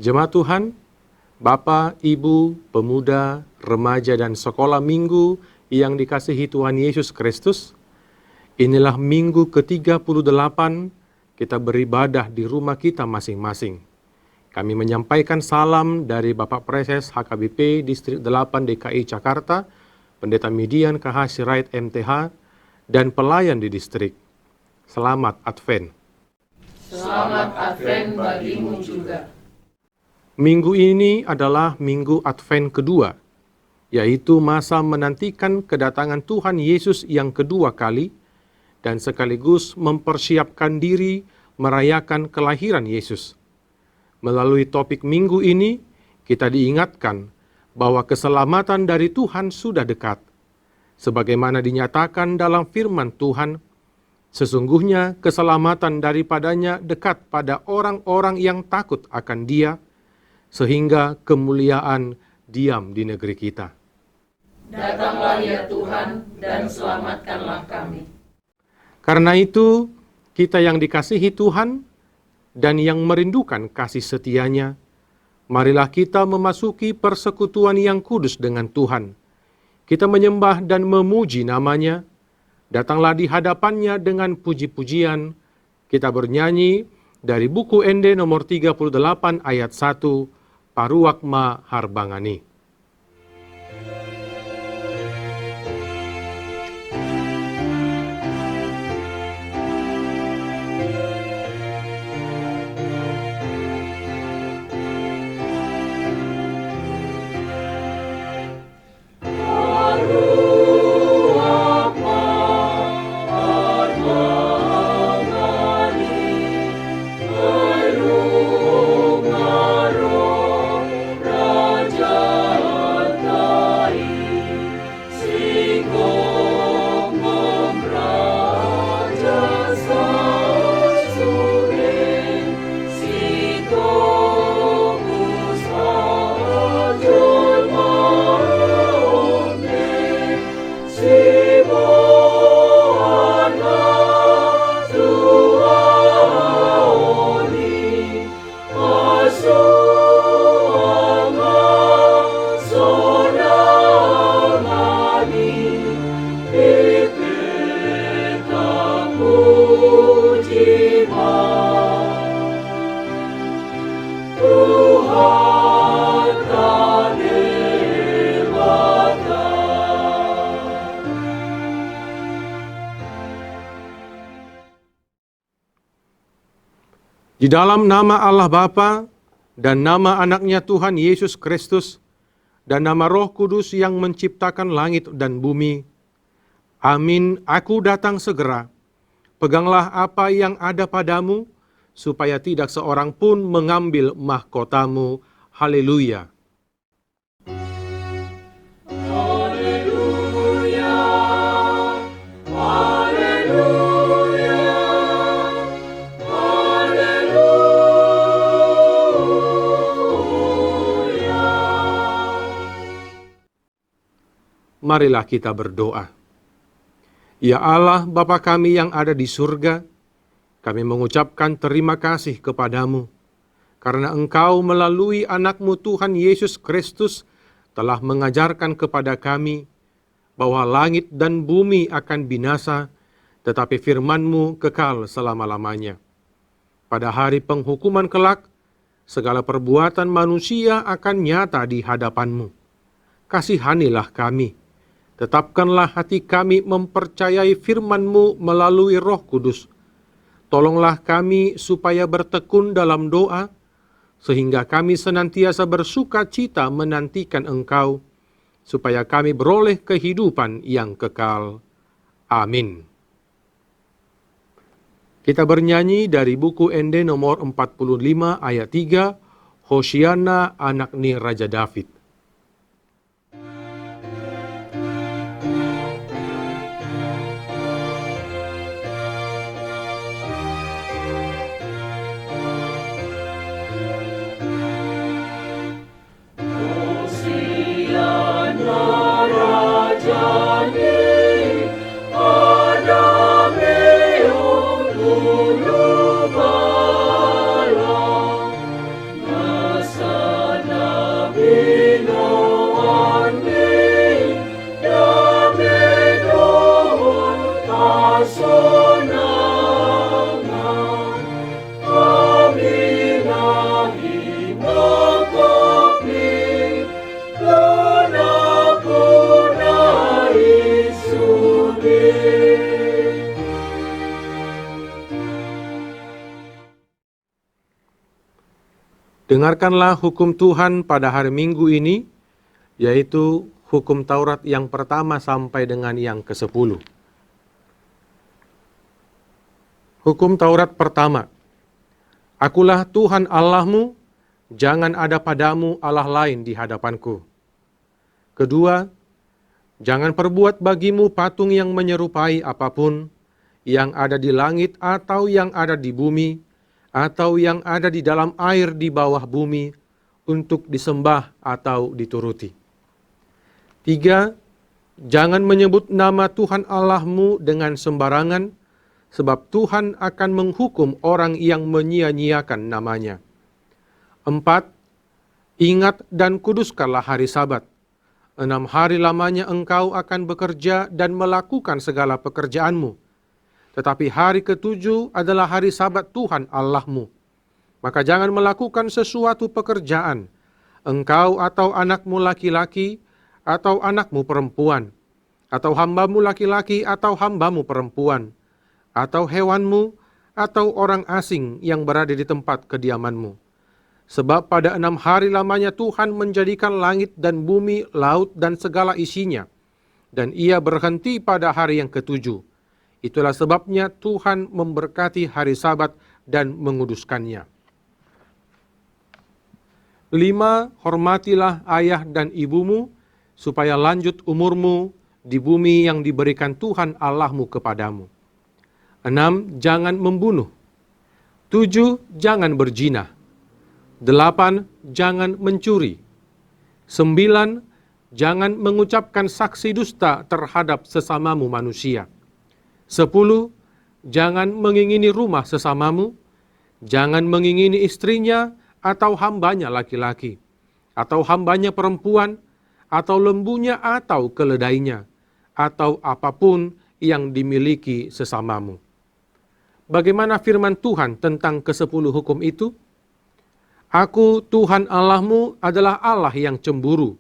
Jemaat Tuhan, Bapak, Ibu, pemuda, remaja, dan sekolah minggu yang dikasihi Tuhan Yesus Kristus, inilah minggu ke-38 kita beribadah di rumah kita masing-masing. Kami menyampaikan salam dari Bapak Preses HKBP Distrik 8 DKI Jakarta, Pendeta Midian KH Sirait MTH, dan pelayan di distrik. Selamat Advent. Selamat Advent bagimu juga. Minggu ini adalah minggu Advent kedua, yaitu masa menantikan kedatangan Tuhan Yesus yang kedua kali, dan sekaligus mempersiapkan diri merayakan kelahiran Yesus. Melalui topik minggu ini, kita diingatkan bahwa keselamatan dari Tuhan sudah dekat. Sebagaimana dinyatakan dalam firman Tuhan, sesungguhnya keselamatan daripadanya dekat pada orang-orang yang takut akan Dia, sehingga kemuliaan diam di negeri kita. Datanglah ya Tuhan dan selamatkanlah kami. Karena itu, kita yang dikasihi Tuhan dan yang merindukan kasih setia-Nya, marilah kita memasuki persekutuan yang kudus dengan Tuhan. Kita menyembah dan memuji nama-Nya. Datanglah di hadapan-Nya dengan puji-pujian. Kita bernyanyi dari buku ND nomor 38 ayat 1, Paruwakma Harbangani. Di dalam nama Allah Bapa dan nama Anak-Nya Tuhan Yesus Kristus dan nama Roh Kudus yang menciptakan langit dan bumi. Amin. Aku datang segera. Peganglah apa yang ada padamu, supaya tidak seorang pun mengambil mahkotamu. Haleluya. Marilah kita berdoa. Ya Allah, Bapa kami yang ada di surga, kami mengucapkan terima kasih kepadamu, karena Engkau melalui anak-Mu Tuhan Yesus Kristus telah mengajarkan kepada kami bahwa langit dan bumi akan binasa, tetapi firman-Mu kekal selama-lamanya. Pada hari penghukuman kelak, segala perbuatan manusia akan nyata di hadapan-Mu. Kasihanilah kami. Tetapkanlah hati kami mempercayai firman-Mu melalui Roh Kudus. Tolonglah kami supaya bertekun dalam doa, sehingga kami senantiasa bersuka cita menantikan Engkau, supaya kami beroleh kehidupan yang kekal. Amin. Kita bernyanyi dari buku ND nomor 45 ayat 3, Hosiana anak ni Raja David. Nas Dengarkanlah hukum Tuhan pada hari Minggu ini, yaitu hukum Taurat yang pertama sampai dengan yang ke-10. Hukum Taurat pertama. Akulah Tuhan Allahmu, jangan ada padamu Allah lain di hadapanku. Kedua, jangan perbuat bagimu patung yang menyerupai apapun, yang ada di langit atau yang ada di bumi, atau yang ada di dalam air di bawah bumi, untuk disembah atau dituruti. Tiga, jangan menyebut nama Tuhan Allahmu dengan sembarangan, sebab Tuhan akan menghukum orang yang menyia-nyiakan namanya. 4. Ingat dan kuduskanlah hari Sabat. 6 hari lamanya engkau akan bekerja dan melakukan segala pekerjaanmu. Tetapi hari ke-7 adalah hari Sabat Tuhan Allahmu. Maka jangan melakukan sesuatu pekerjaan, engkau atau anakmu laki-laki, atau anakmu perempuan, atau hambamu laki-laki atau hambamu perempuan, atau hewanmu, atau orang asing yang berada di tempat kediamanmu. Sebab pada 6 hari lamanya Tuhan menjadikan langit dan bumi, laut dan segala isinya, dan ia berhenti pada hari yang ke-7. Itulah sebabnya Tuhan memberkati hari Sabat dan menguduskannya. 5. Hormatilah ayah dan ibumu, supaya lanjut umurmu di bumi yang diberikan Tuhan Allahmu kepadamu. 6. Jangan membunuh. 7. Jangan berzina. 8. Jangan mencuri. 9. Jangan mengucapkan saksi dusta terhadap sesamamu manusia. 10. Jangan mengingini rumah sesamamu. Jangan mengingini istrinya atau hambanya laki-laki, atau hambanya perempuan, atau lembunya atau keledainya, atau apapun yang dimiliki sesamamu. Bagaimana firman Tuhan tentang ke-10 hukum itu? Aku, Tuhan Allahmu, adalah Allah yang cemburu,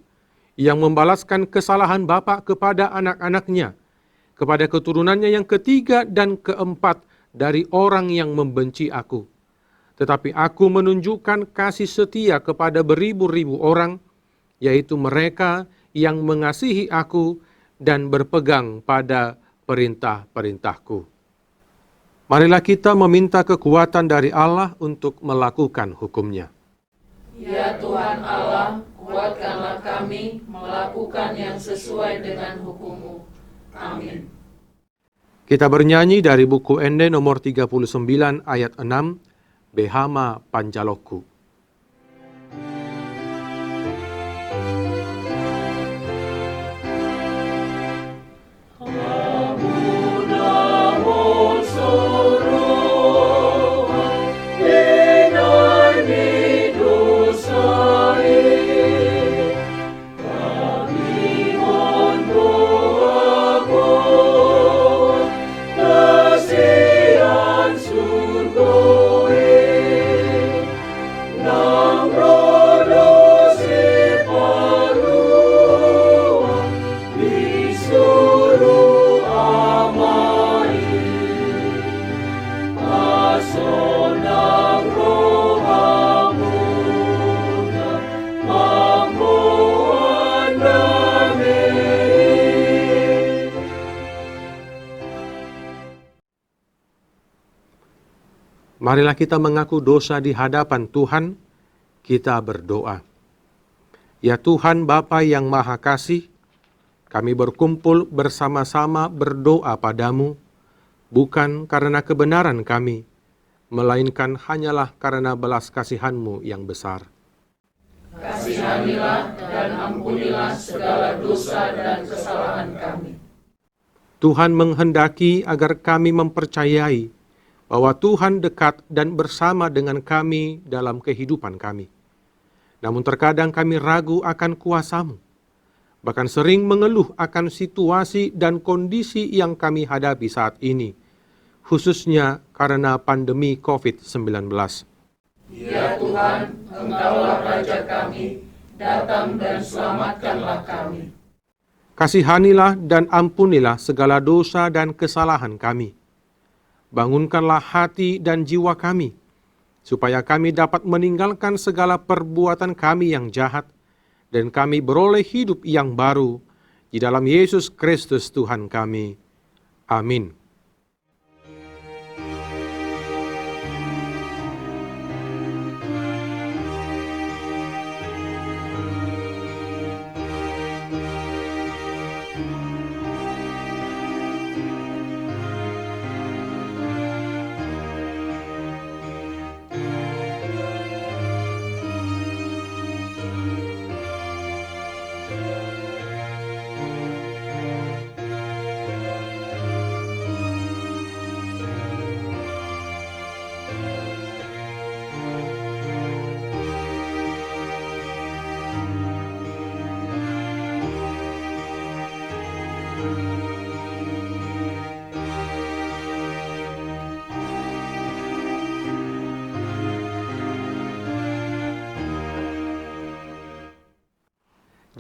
yang membalaskan kesalahan bapa kepada anak-anaknya, kepada keturunannya yang ketiga dan keempat dari orang yang membenci aku. Tetapi aku menunjukkan kasih setia kepada beribu-ribu orang, yaitu mereka yang mengasihi aku dan berpegang pada perintah-perintahku. Marilah kita meminta kekuatan dari Allah untuk melakukan hukum-Nya. Ya Tuhan Allah, kuatkanlah kami melakukan yang sesuai dengan hukum-Mu. Amin. Kita bernyanyi dari buku Ende nomor 39 ayat 6, Behama Panjaloku. Marilah kita mengaku dosa di hadapan Tuhan, kita berdoa. Ya Tuhan Bapa yang Maha Kasih, kami berkumpul bersama-sama berdoa padamu, bukan karena kebenaran kami, melainkan hanyalah karena belas kasihan-Mu yang besar. Kasihanilah dan ampunilah segala dosa dan kesalahan kami. Tuhan menghendaki agar kami mempercayai bahwa Tuhan dekat dan bersama dengan kami dalam kehidupan kami. Namun terkadang kami ragu akan kuasa-Mu, bahkan sering mengeluh akan situasi dan kondisi yang kami hadapi saat ini, khususnya karena pandemi COVID-19. Ya Tuhan, Engkaulah Raja kami, datang dan selamatkanlah kami. Kasihanilah dan ampunilah segala dosa dan kesalahan kami. Bangunkanlah hati dan jiwa kami, supaya kami dapat meninggalkan segala perbuatan kami yang jahat, dan kami beroleh hidup yang baru di dalam Yesus Kristus Tuhan kami. Amin.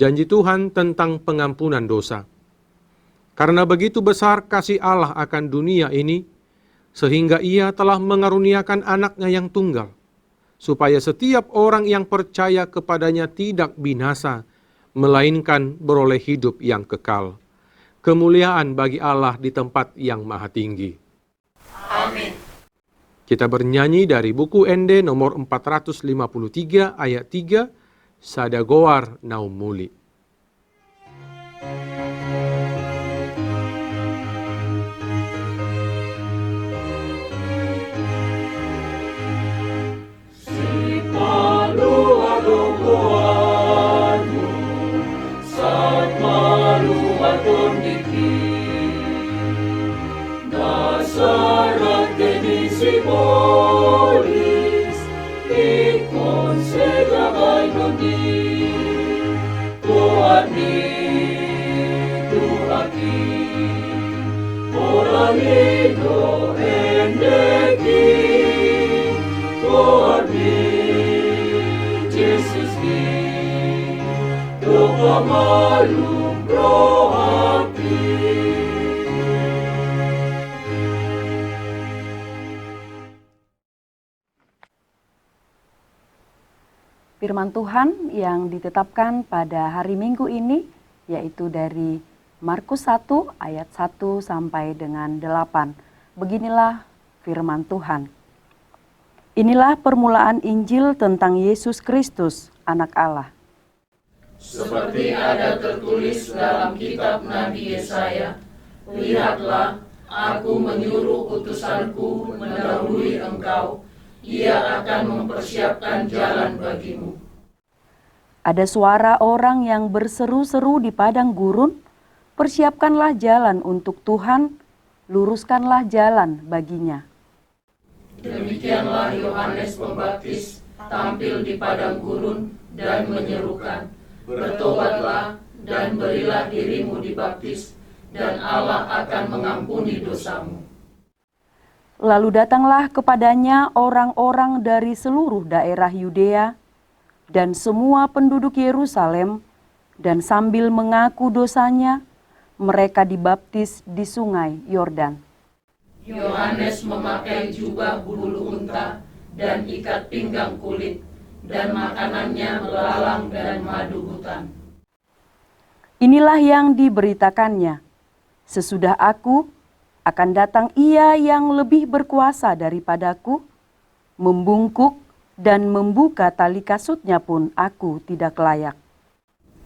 Janji Tuhan tentang pengampunan dosa. Karena begitu besar kasih Allah akan dunia ini, sehingga Ia telah mengaruniakan anaknya yang tunggal, supaya setiap orang yang percaya kepadanya tidak binasa, melainkan beroleh hidup yang kekal. Kemuliaan bagi Allah di tempat yang maha tinggi. Amin. Kita bernyanyi dari buku ND nomor 453 ayat 3, Sadagoar Naum Muli. Simbolis ikon segagai noni Tuani Tuhaki orang itu endeki Tuani Yesus ki doa malum rohaki. Firman Tuhan yang ditetapkan pada hari Minggu ini, yaitu dari Markus 1 ayat 1 sampai dengan 8. Beginilah firman Tuhan. Inilah permulaan Injil tentang Yesus Kristus, Anak Allah. Seperti ada tertulis dalam kitab Nabi Yesaya, lihatlah, aku menyuruh utusanku mendahului engkau, ia akan mempersiapkan jalan bagimu. Ada suara orang yang berseru-seru di padang gurun, persiapkanlah jalan untuk Tuhan, luruskanlah jalan baginya. Demikianlah Yohanes Pembaptis tampil di padang gurun dan menyerukan, bertobatlah dan berilah dirimu dibaptis, dan Allah akan mengampuni dosamu. Lalu datanglah kepadanya orang-orang dari seluruh daerah Yudea dan semua penduduk Yerusalem, dan sambil mengaku dosanya, mereka dibaptis di sungai Yordan. Yohanes memakai jubah bulu unta dan ikat pinggang kulit, dan makanannya belalang dan madu hutan. Inilah yang diberitakannya, sesudah aku akan datang Ia yang lebih berkuasa daripadaku, membungkuk dan membuka tali kasutnya pun aku tidak layak.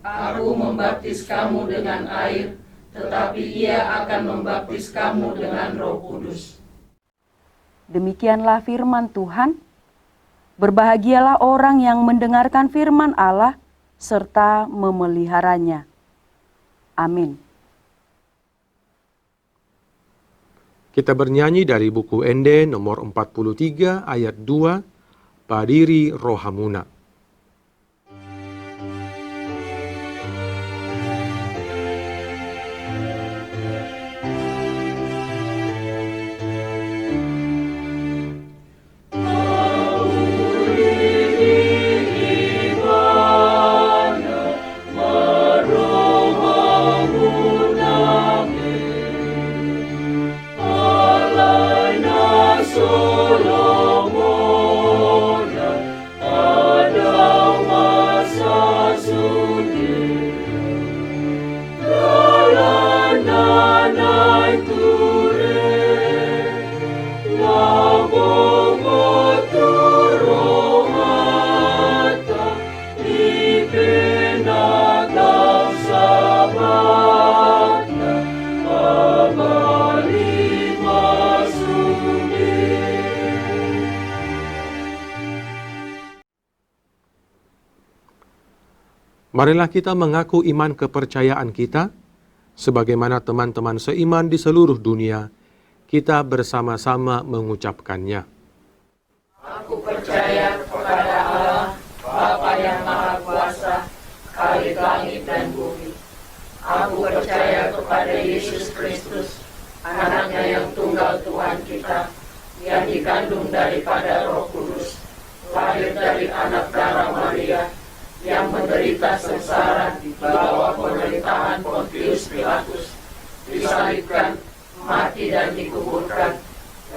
Aku membaptis kamu dengan air, tetapi Ia akan membaptis kamu dengan Roh Kudus. Demikianlah firman Tuhan. Berbahagialah orang yang mendengarkan firman Allah serta memeliharanya. Amin. Kita bernyanyi dari buku ND nomor 43 ayat 2, Padiri Rohamuna. Solomon Marilah kita mengaku iman kepercayaan kita, sebagaimana teman-teman seiman di seluruh dunia, kita bersama-sama mengucapkannya. Aku percaya kepada Allah, Bapa yang Maha Kuasa, Khalik langit dan bumi. Aku percaya kepada Yesus Kristus, anaknya yang tunggal Tuhan kita, yang dikandung daripada Roh Kudus, lahir dari anak darah Maria, yang menderita sengsara di bawah pemerintahan Pontius Pilatus, disalibkan, mati dan dikuburkan,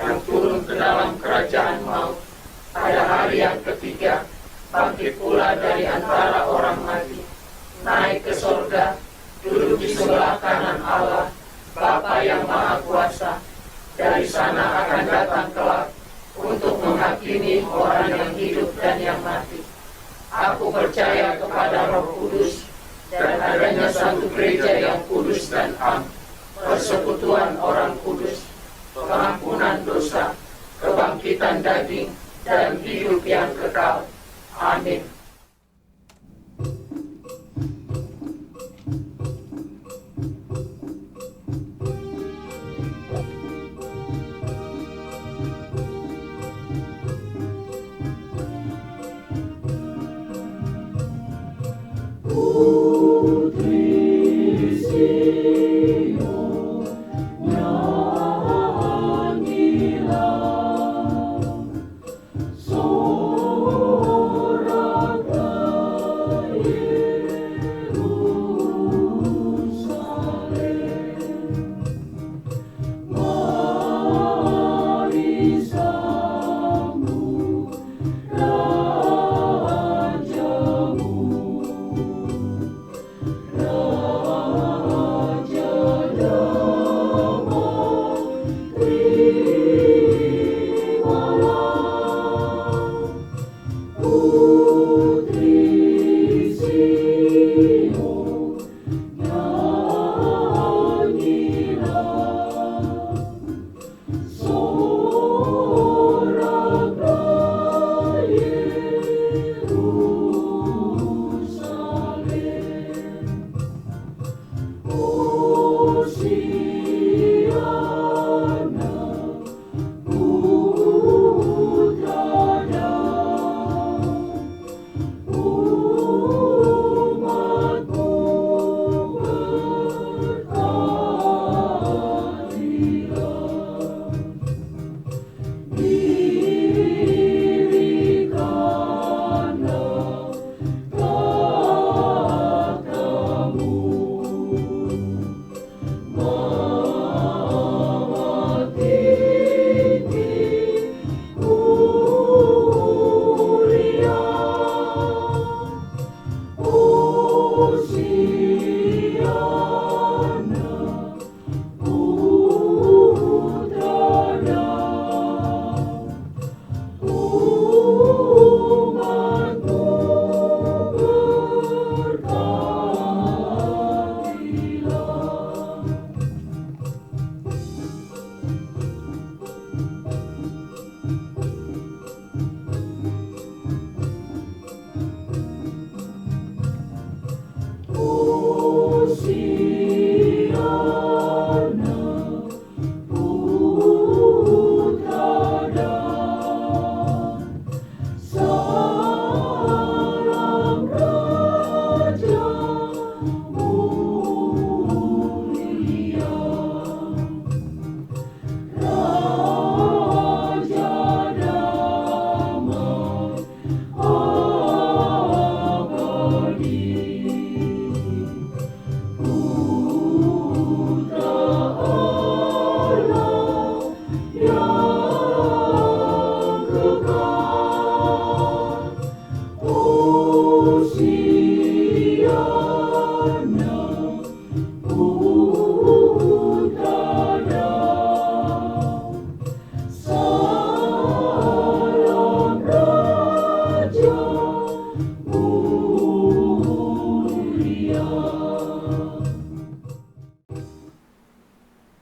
yang turun ke dalam kerajaan maut, pada hari yang ketiga, bangkit pula dari antara orang mati, naik ke sorga, duduk di sebelah kanan Allah, Bapa yang Maha Kuasa. Dari sana akan datang kelak untuk menghakimi orang yang hidup dan yang mati. Aku percaya kepada Roh Kudus dan adanya satu gereja yang kudus dan am, persekutuan orang kudus, pengampunan dosa, kebangkitan daging, dan hidup yang kekal. Amin.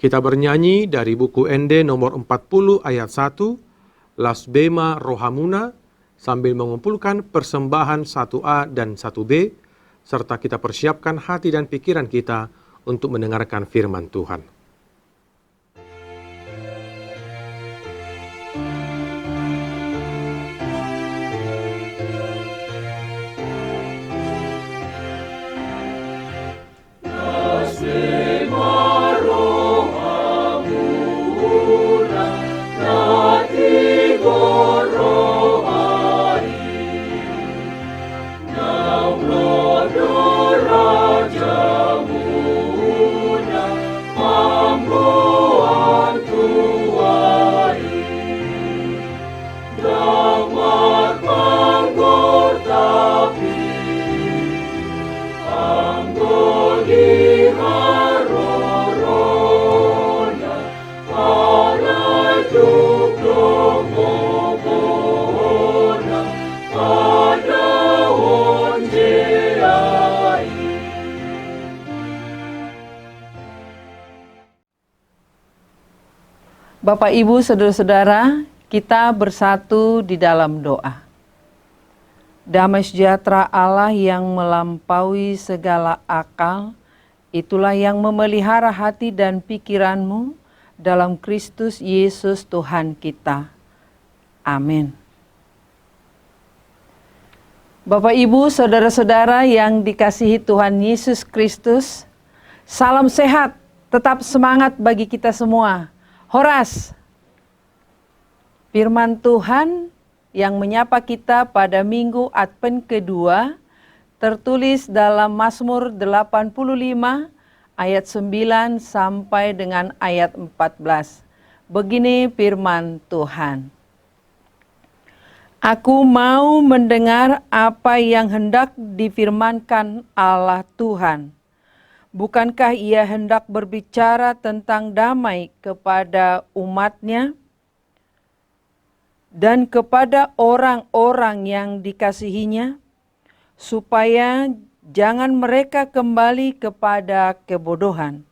Kita bernyanyi dari buku ND nomor 40 ayat 1, Las Bema Rohamuna, sambil mengumpulkan persembahan 1A dan 1B, serta kita persiapkan hati dan pikiran kita untuk mendengarkan firman Tuhan. Bapak, Ibu, Saudara-saudara, kita bersatu di dalam doa. Damai sejahtera Allah yang melampaui segala akal, itulah yang memelihara hati dan pikiranmu dalam Kristus Yesus Tuhan kita. Amin. Bapak, Ibu, Saudara-saudara yang dikasihi Tuhan Yesus Kristus, salam sehat, tetap semangat bagi kita semua. Horas, firman Tuhan yang menyapa kita pada minggu Advent kedua tertulis dalam Mazmur 85 ayat 9 sampai dengan ayat 14. Begini firman Tuhan. Aku mau mendengar apa yang hendak difirmankan Allah Tuhan. Bukankah ia hendak berbicara tentang damai kepada umat-Nya dan kepada orang-orang yang dikasihinya, supaya jangan mereka kembali kepada kebodohan.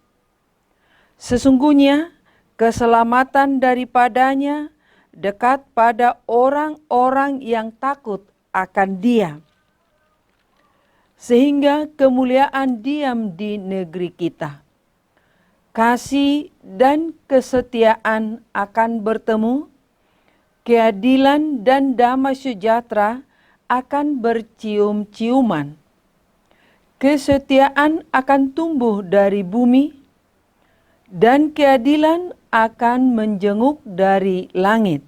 Sesungguhnya keselamatan daripadanya dekat pada orang-orang yang takut akan Dia, sehingga kemuliaan diam di negeri kita. Kasih dan kesetiaan akan bertemu, keadilan dan damai sejahtera akan bercium-ciuman. Kesetiaan akan tumbuh dari bumi, dan keadilan akan menjenguk dari langit.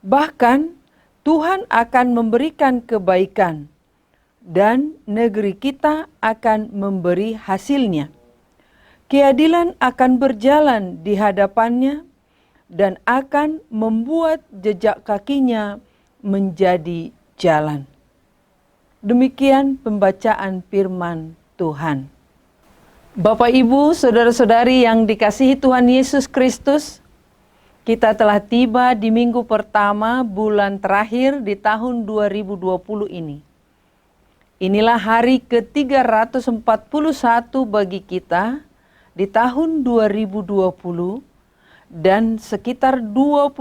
Bahkan Tuhan akan memberikan kebaikan, dan negeri kita akan memberi hasilnya. Keadilan akan berjalan di hadapannya dan akan membuat jejak kakinya menjadi jalan. Demikian pembacaan firman Tuhan. Bapak, Ibu, Saudara-saudari yang dikasihi Tuhan Yesus Kristus, kita telah tiba di minggu pertama bulan terakhir di tahun 2020 ini. Inilah hari ke-341 bagi kita di tahun 2020, dan sekitar 25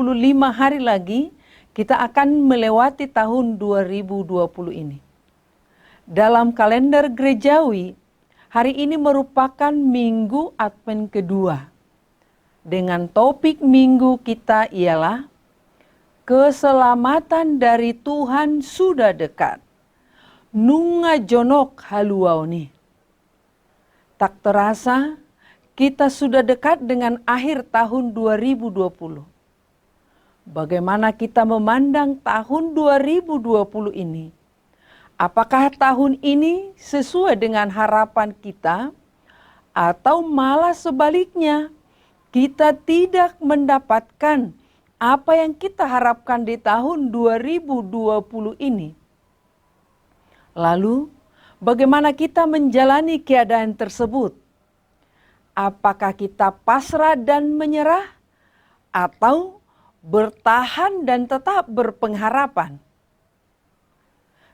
hari lagi kita akan melewati tahun 2020 ini. Dalam kalender gerejawi, hari ini merupakan minggu Advent kedua. Dengan topik minggu kita ialah keselamatan dari Tuhan sudah dekat. Nunga jonok haluauni. Tak terasa kita sudah dekat dengan akhir tahun 2020. Bagaimana kita memandang tahun 2020 ini? Apakah tahun ini sesuai dengan harapan kita, atau malah sebaliknya kita tidak mendapatkan apa yang kita harapkan di tahun 2020 ini? Lalu, bagaimana kita menjalani keadaan tersebut? Apakah kita pasrah dan menyerah, atau bertahan dan tetap berpengharapan?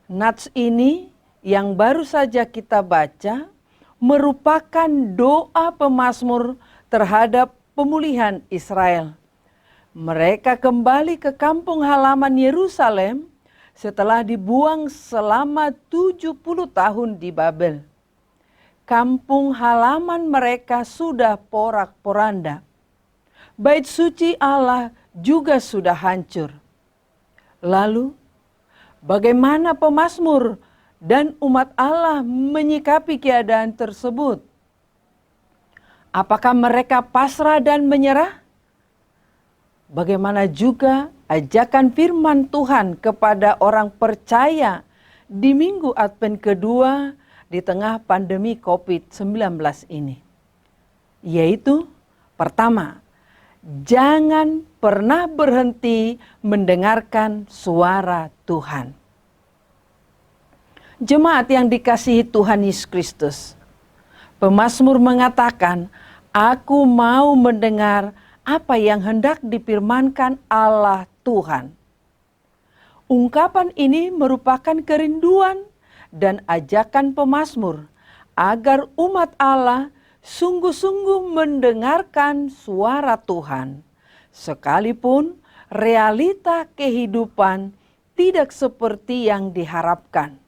Nats ini yang baru saja kita baca merupakan doa pemazmur terhadap pemulihan Israel. Mereka kembali ke kampung halaman Yerusalem setelah dibuang selama 70 tahun di Babel. Kampung halaman mereka sudah porak-poranda. Bait suci Allah juga sudah hancur. Lalu, bagaimana pemazmur dan umat Allah menyikapi keadaan tersebut? Apakah mereka pasrah dan menyerah? Bagaimana juga ajakan firman Tuhan kepada orang percaya di minggu Advent kedua di tengah pandemi COVID-19 ini? Yaitu, pertama, jangan pernah berhenti mendengarkan suara Tuhan. Jemaat yang dikasihi Tuhan Yesus Kristus, pemazmur mengatakan, "Aku mau mendengar apa yang hendak difirmankan Allah Tuhan." Ungkapan ini merupakan kerinduan dan ajakan pemazmur agar umat Allah sungguh-sungguh mendengarkan suara Tuhan, sekalipun realita kehidupan tidak seperti yang diharapkan.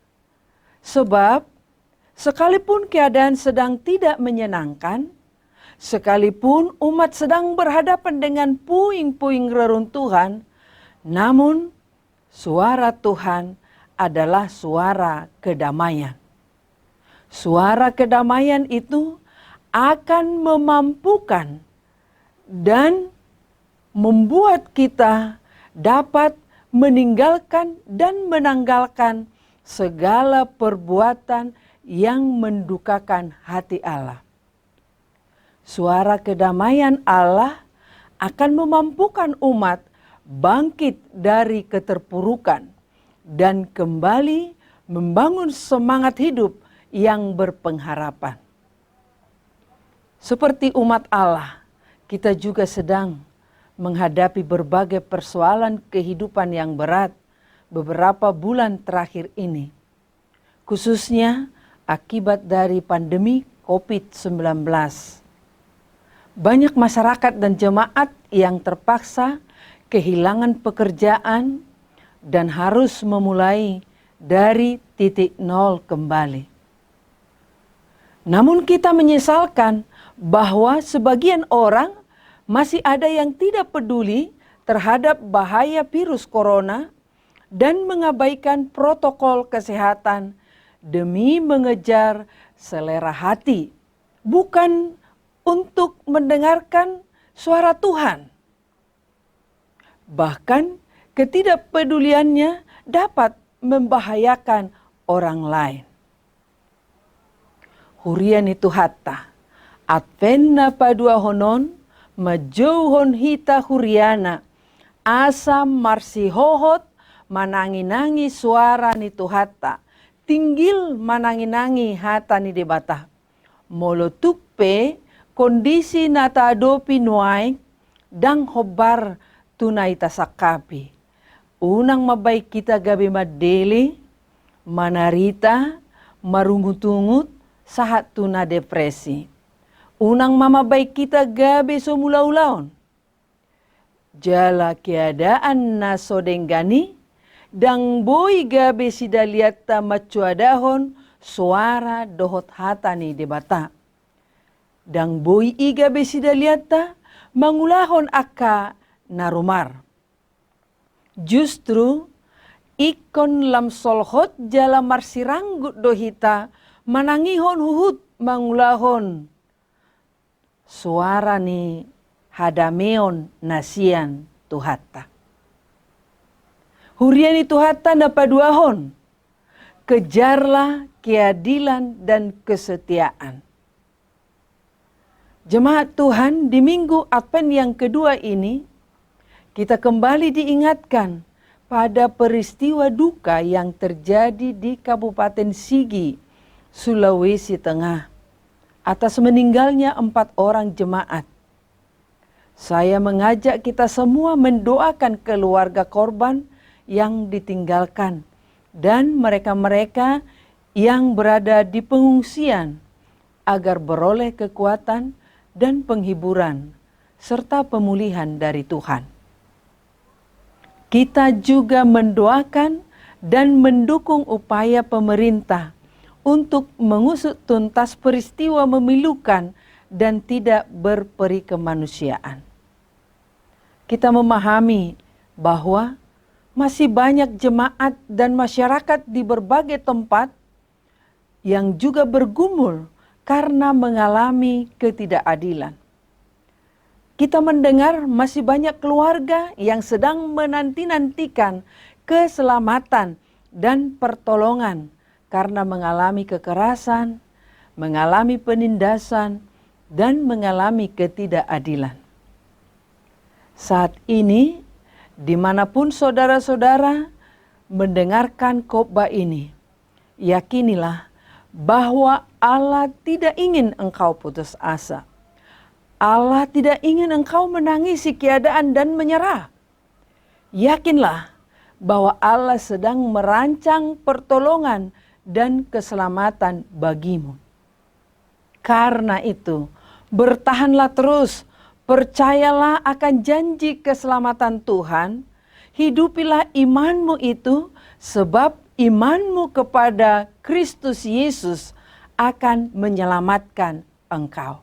Sebab, sekalipun keadaan sedang tidak menyenangkan, sekalipun umat sedang berhadapan dengan puing-puing reruntuhan, namun suara Tuhan adalah suara kedamaian. Suara kedamaian itu akan memampukan dan membuat kita dapat meninggalkan dan menanggalkan segala perbuatan yang mendukakan hati Allah. Suara kedamaian Allah akan memampukan umat bangkit dari keterpurukan dan kembali membangun semangat hidup yang berpengharapan. Seperti umat Allah, kita juga sedang menghadapi berbagai persoalan kehidupan yang berat beberapa bulan terakhir ini, khususnya akibat dari pandemi COVID-19. Banyak masyarakat dan jemaat yang terpaksa kehilangan pekerjaan dan harus memulai dari titik nol kembali. Namun kita menyesalkan bahwa sebagian orang masih ada yang tidak peduli terhadap bahaya virus corona dan mengabaikan protokol kesehatan demi mengejar selera hati, bukan untuk mendengarkan suara Tuhan. Bahkan ketidakpeduliannya dapat membahayakan orang lain. Hurian itu hatta, Adventna padua honon, majouhon hita huriana, asam marsihohot, manangi-nangi suara ni Tuhatta, tinggil manangi-nangi hata ni debata. Molotupe kondisi nata adopi nuai, dang hobar tunai tasakapi. Unang mabaik kita gabi madeli, manarita, marungut-ungut, sahat tuna depresi. Unang mamabaik kita gabi somulaulaon. Jala keadaan na sodenggani, dang boy gabi sidaliata macuadahon, suara dohot hatani debata. Dang boy igabi sidaliata, mangulahon aka narumar. Justru ikon lam solhot jala marsiranggut dohita manangihon huhut mangulahon suara ni hadameon nasian Tuhatta. Huriani Tuhatta napaduahon, kejarlah keadilan dan kesetiaan. Jemaat Tuhan, di minggu Advent yang kedua ini, kita kembali diingatkan pada peristiwa duka yang terjadi di Kabupaten Sigi, Sulawesi Tengah, atas meninggalnya 4 orang jemaat. Saya mengajak kita semua mendoakan keluarga korban yang ditinggalkan dan mereka-mereka yang berada di pengungsian agar beroleh kekuatan dan penghiburan serta pemulihan dari Tuhan. Kita juga mendoakan dan mendukung upaya pemerintah untuk mengusut tuntas peristiwa memilukan dan tidak berperi kemanusiaan. Kita memahami bahwa masih banyak jemaat dan masyarakat di berbagai tempat yang juga bergumul karena mengalami ketidakadilan. Kita mendengar masih banyak keluarga yang sedang menanti-nantikan keselamatan dan pertolongan karena mengalami kekerasan, mengalami penindasan, dan mengalami ketidakadilan. Saat ini, dimanapun saudara-saudara mendengarkan khotbah ini, yakinilah bahwa Allah tidak ingin engkau putus asa. Allah tidak ingin engkau menangisi keadaan dan menyerah. Yakinlah bahwa Allah sedang merancang pertolongan dan keselamatan bagimu. Karena itu, bertahanlah terus, percayalah akan janji keselamatan Tuhan, hidupilah imanmu itu, sebab imanmu kepada Kristus Yesus akan menyelamatkan engkau.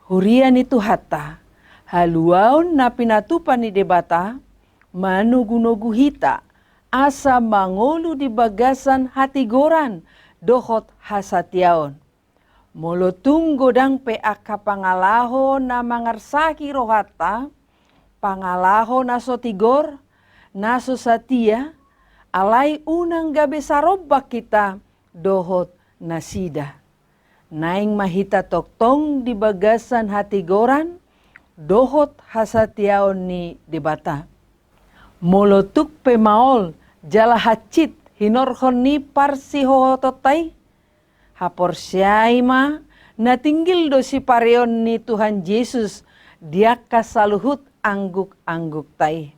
Hurian itu hatta, haluaun na pinatupan ni debata, manugu-nugu hita, asa mangolu di bagasan hati goran, dohot hasatiaon. Molotung godang peaka pangalaho na mangarsaki rohata, pangalaho na sotigor, na sosatia, alay unang gabi sarobak kita, dohot nasida. Naing mahita toktong di bagasan hati goran, dohot hasatiaon ni debata. Molotuk pemaol jala hacit hinorhon ni parsihohototay. Haporsyay ma natinggil do si pareon ni Tuhan Yesus dia kasaluhut angguk-angguk tay.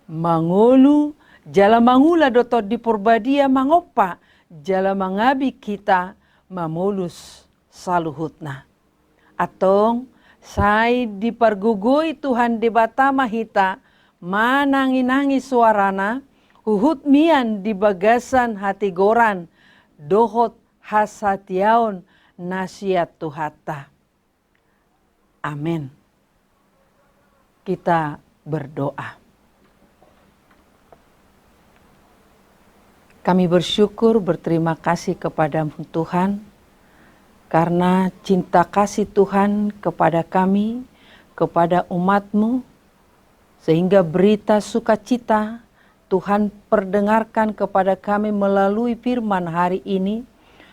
Mangulu jala mangula doto di purbadia mangopa jala mangabi kita mamulus saluhutna. Atong say dipargugoy Tuhan debata mahita mananginangi suarana huhut mian di bagasan hati goran dohot hasatiaon nasiat tuhata. Amin. Kita berdoa. Kami bersyukur, berterima kasih kepadamu Tuhan, karena cinta kasih Tuhan kepada kami, kepada umat-Mu, sehingga berita sukacita Tuhan perdengarkan kepada kami melalui firman hari ini,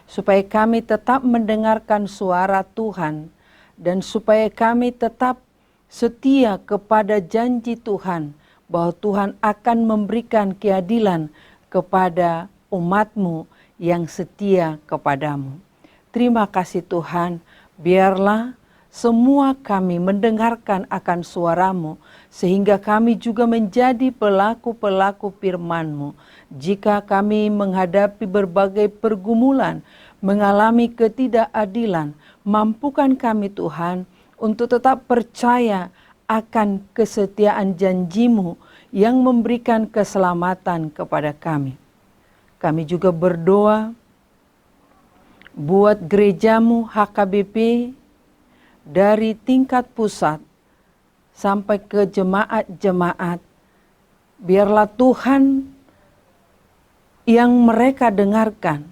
supaya kami tetap mendengarkan suara Tuhan, dan supaya kami tetap setia kepada janji Tuhan, bahwa Tuhan akan memberikan keadilan kepada umat-Mu yang setia kepadamu. Terima kasih Tuhan, biarlah semua kami mendengarkan akan suara-Mu, sehingga kami juga menjadi pelaku-pelaku firman-Mu. Jika kami menghadapi berbagai pergumulan, mengalami ketidakadilan, mampukan kami Tuhan untuk tetap percaya akan kesetiaan janji-Mu yang memberikan keselamatan kepada kami. Kami juga berdoa buat gereja-Mu HKBP dari tingkat pusat sampai ke jemaat-jemaat. Biarlah Tuhan yang mereka dengarkan,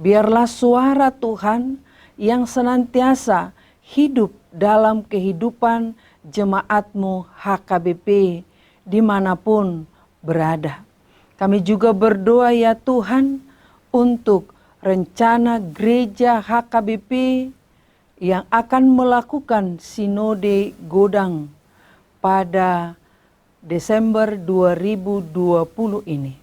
biarlah suara Tuhan yang senantiasa hidup dalam kehidupan jemaat-Mu HKBP dimanapun berada. Kami juga berdoa ya Tuhan untuk rencana gereja HKBP yang akan melakukan sinode Godang pada Desember 2020 ini.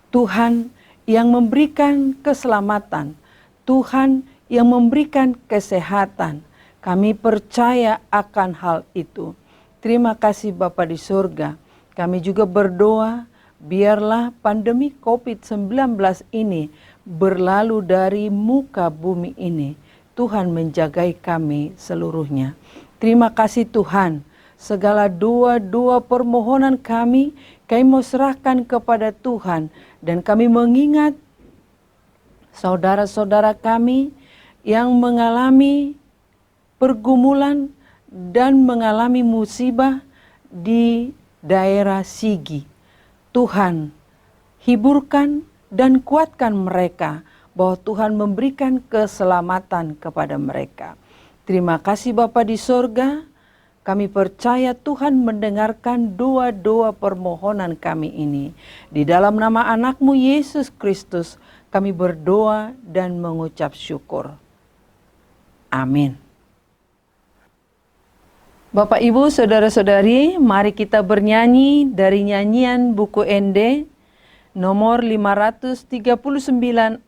Tuhan yang memberikan keselamatan, Tuhan yang memberikan kesehatan. Kami percaya akan hal itu. Terima kasih Bapa di surga. Kami juga berdoa biarlah pandemi COVID-19 ini berlalu dari muka bumi ini. Tuhan menjagai kami seluruhnya. Terima kasih Tuhan, segala doa-doa permohonan kami mau serahkan kepada Tuhan. Dan kami mengingat saudara-saudara kami yang mengalami pergumulan dan mengalami musibah di daerah Sigi. Tuhan, hiburkan dan kuatkan mereka, bahwa Tuhan memberikan keselamatan kepada mereka. Terima kasih Bapa di sorga, kami percaya Tuhan mendengarkan doa-doa permohonan kami ini. Di dalam nama anak-Mu Yesus Kristus, kami berdoa dan mengucap syukur. Amin. Bapak, Ibu, Saudara-saudari, mari kita bernyanyi dari nyanyian buku ND nomor 539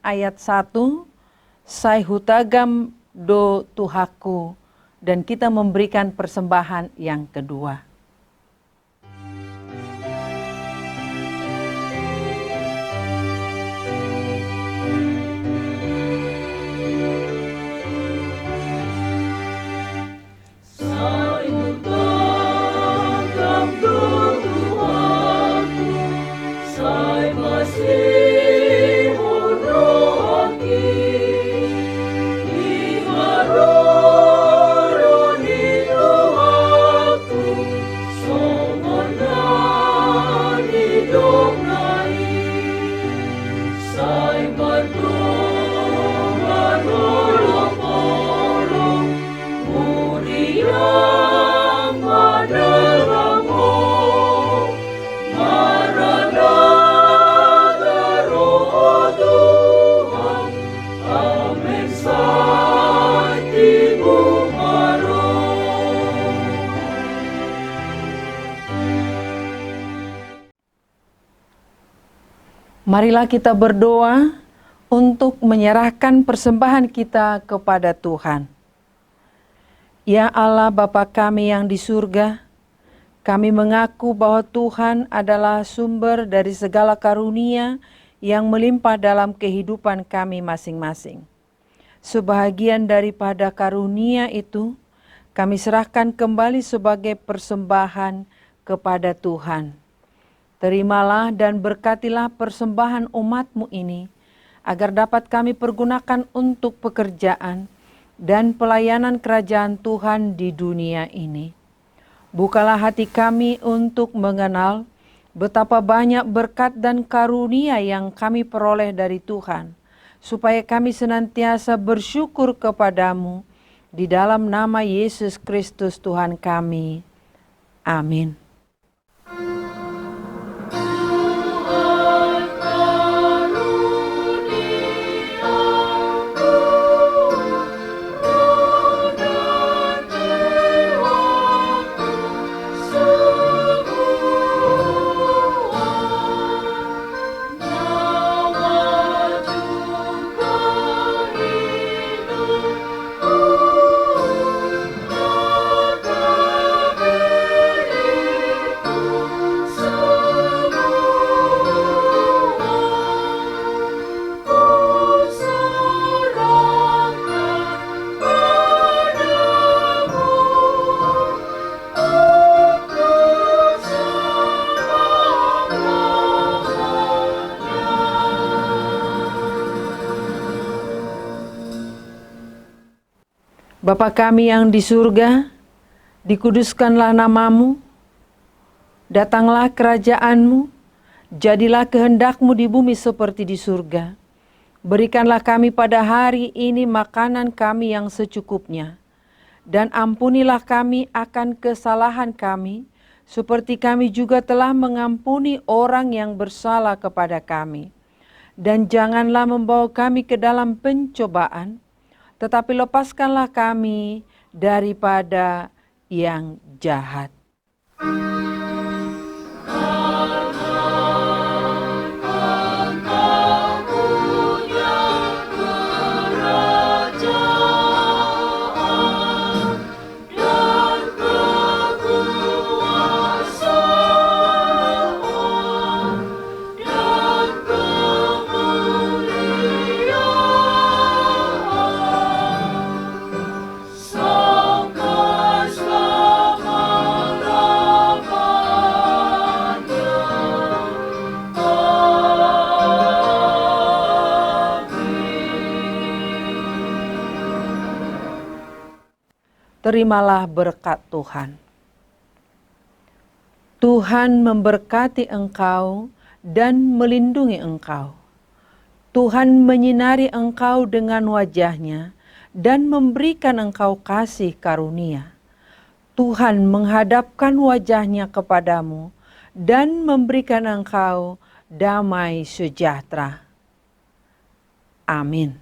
ayat 1, Sai hutagam do Tuhaku, dan kita memberikan persembahan yang kedua. Marilah kita berdoa untuk menyerahkan persembahan kita kepada Tuhan. Ya Allah Bapa kami yang di surga, kami mengaku bahwa Tuhan adalah sumber dari segala karunia yang melimpah dalam kehidupan kami masing-masing. Sebahagian daripada karunia itu, kami serahkan kembali sebagai persembahan kepada Tuhan. Terimalah dan berkatilah persembahan umat-Mu ini, agar dapat kami pergunakan untuk pekerjaan dan pelayanan kerajaan Tuhan di dunia ini. Bukalah hati kami untuk mengenal betapa banyak berkat dan karunia yang kami peroleh dari Tuhan, supaya kami senantiasa bersyukur kepadamu, di dalam nama Yesus Kristus Tuhan kami. Amin. Bapa kami yang di surga, dikuduskanlah nama-Mu, datanglah kerajaan-Mu, jadilah kehendak-Mu di bumi seperti di surga. Berikanlah kami pada hari ini makanan kami yang secukupnya, dan ampunilah kami akan kesalahan kami, seperti kami juga telah mengampuni orang yang bersalah kepada kami. Dan janganlah membawa kami ke dalam pencobaan, tetapi lepaskanlah kami daripada yang jahat. Sampai selama terimalah berkat Tuhan. Tuhan memberkati engkau dan melindungi engkau. Tuhan menyinari engkau dengan wajah-Nya dan memberikan engkau kasih karunia. Tuhan menghadapkan wajah-Nya kepadamu dan memberikan engkau damai sejahtera. Amin.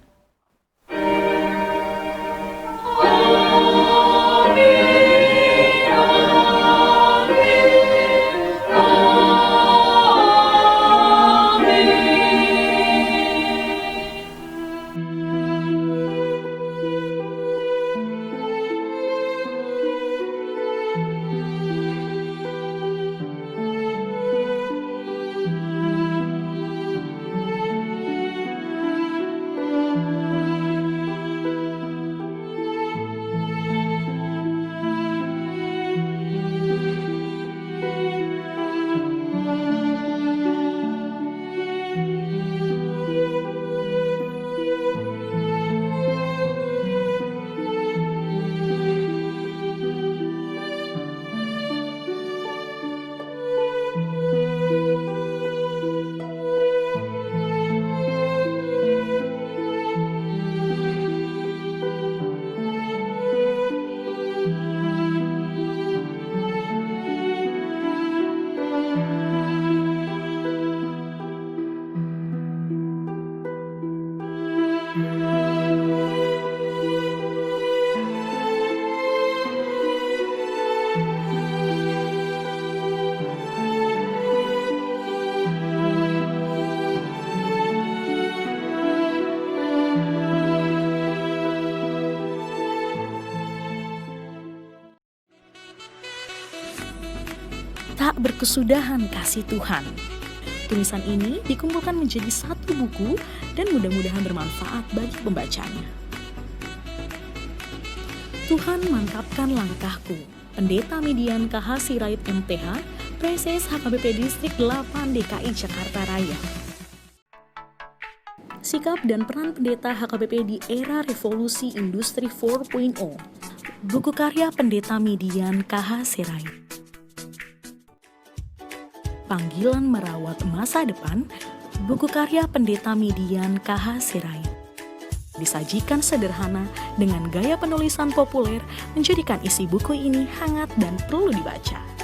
Tak berkesudahan kasih Tuhan. Tulisan ini dikumpulkan menjadi satu buku dan mudah-mudahan bermanfaat bagi pembacanya. Tuhan mantapkan langkahku. Pendeta Median KH Sirait MTH, Preses HKBP Distrik 8 DKI Jakarta Raya. Sikap dan peran pendeta HKBP di era revolusi industri 4.0. Buku karya Pendeta Median KH Sirait. Panggilan Merawat Masa Depan, buku karya Pendeta Median KH Sirait. Disajikan sederhana dengan gaya penulisan populer, menjadikan isi buku ini hangat dan perlu dibaca.